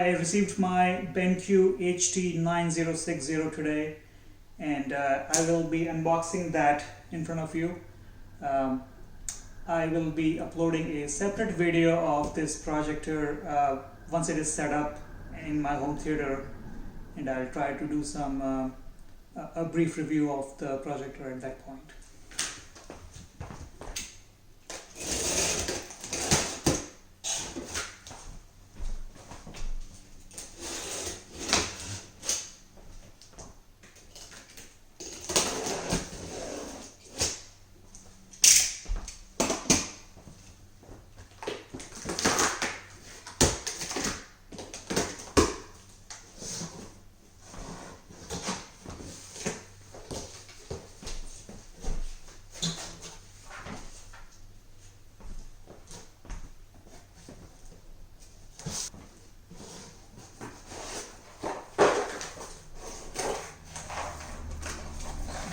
I received my Benq HT9060 today, and I will be unboxing that in front of you. I will be uploading a separate video of this projector once it is set up in my home theater, and I'll try to do some a brief review of the projector at that point.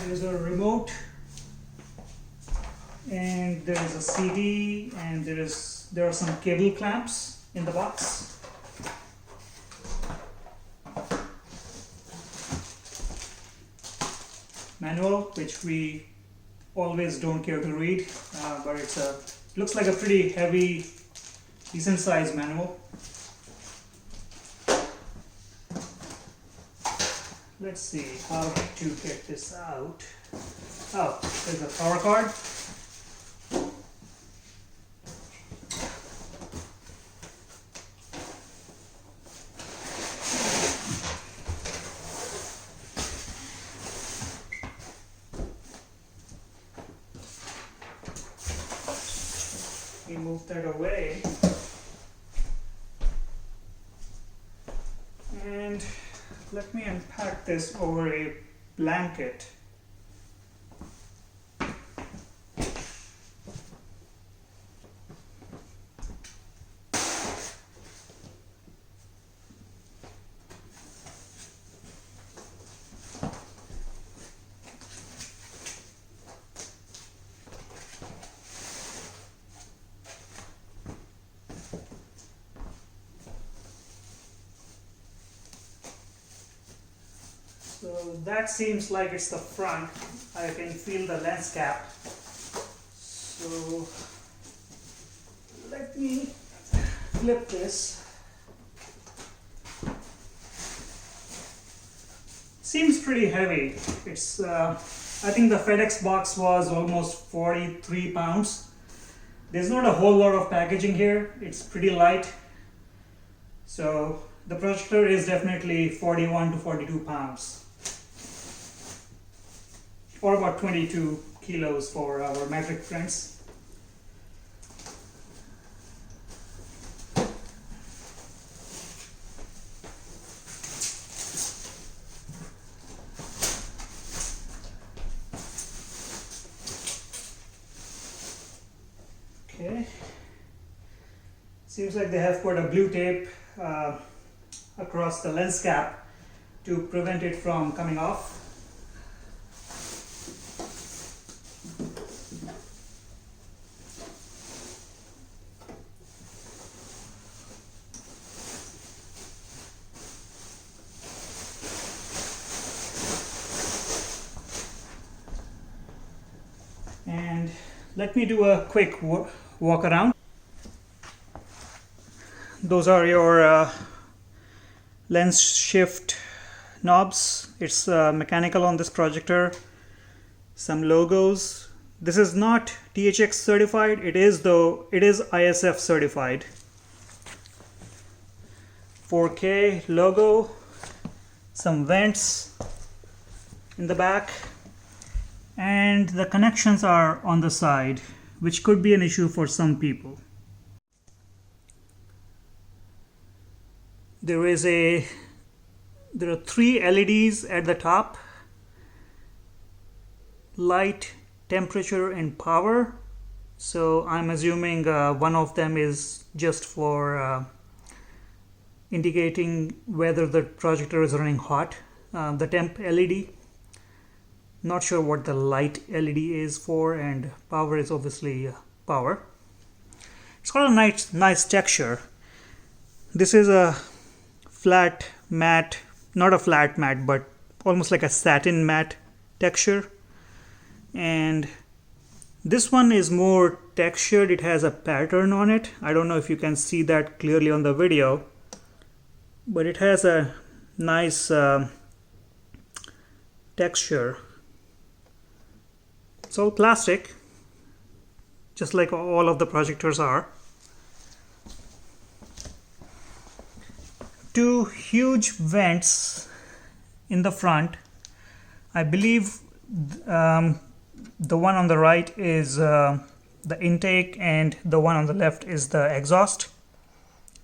There's a remote, and there is a CD, and there are some cable clamps in the box. Manual, which we always don't care to read, but looks like a pretty heavy, decent sized manual. Let's see how to get this out. Oh, there's a power cord. We move that away. And let me unpack this over a blanket. So that seems like it's the front. I can feel the lens cap. So let me flip this. Seems pretty heavy. It's I think the FedEx box was almost 43 pounds. There's not a whole lot of packaging here. It's pretty light. So the projector is definitely 41 to 42 pounds. Or about 22 kilos for our metric friends. Okay. Seems like they have put a blue tape across the lens cap to prevent it from coming off. And let me do a quick walk around. Those are your lens shift knobs. It's mechanical on this projector. Some logos. This is not Thx certified. It is ISF certified. 4K logo. Some vents in the back. And the connections are on the side, which could be an issue for some people. There are 3 LEDs at the top: light, temperature, and power. So I'm assuming one of them is just for indicating whether the projector is running hot. The temp LED. Not sure what the light LED is for, and power is obviously power. It's got a nice texture. This is a flat matte, not a flat matte, but almost like a satin matte texture. And this one is more textured. It has a pattern on it. I don't know if you can see that clearly on the video, but it has a nice texture. It's all plastic, just like all of the projectors are. Two huge vents in the front. I believe the one on the right is the intake and the one on the left is the exhaust.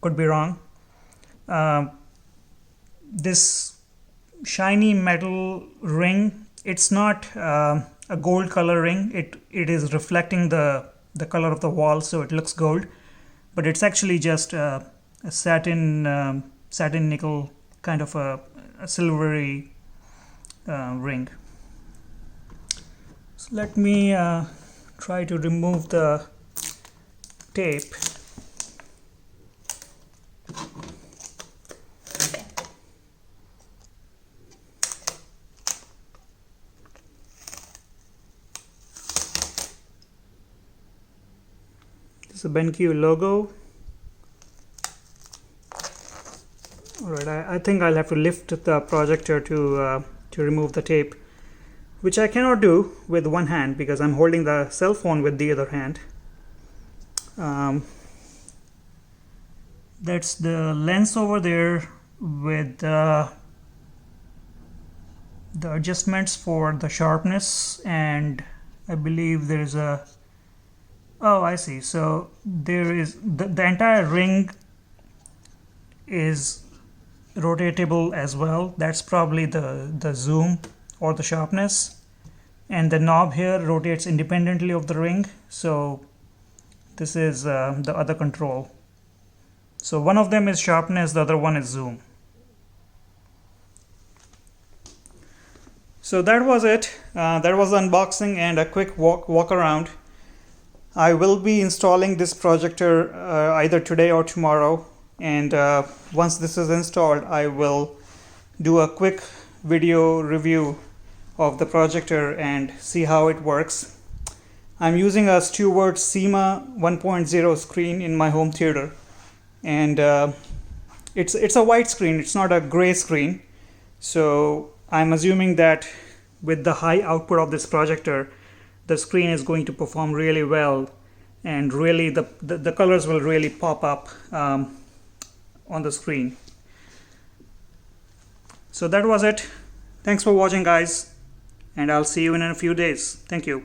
Could be wrong. This shiny metal ring, it's not a gold color ring. It is reflecting the color of the wall, so it looks gold, but it's actually just a satin nickel kind of a silvery ring. So let me try to remove the tape. This is the Benq logo. Alright, I think I'll have to lift the projector to remove the tape, which I cannot do with one hand because I'm holding the cell phone with the other hand. That's the lens over there with the adjustments for the sharpness, and I believe there is a, oh, I see. So there is the entire ring is rotatable as well. That's probably the zoom or the sharpness, and the knob here rotates independently of the ring. So this is the other control. So one of them is sharpness, the other one is zoom. So that was it. That was the unboxing and a quick walk around. I will be installing this projector either today or tomorrow, and once this is installed, I will do a quick video review of the projector and see how it works. I'm using a Stewart CIMA 1.0 screen in my home theater, and it's a white screen, it's not a gray screen. So I'm assuming that with the high output of this projector, the screen is going to perform really well, and really the colors will really pop up on the screen. So that was it. Thanks for watching, guys, and I'll see you in a few days. Thank you.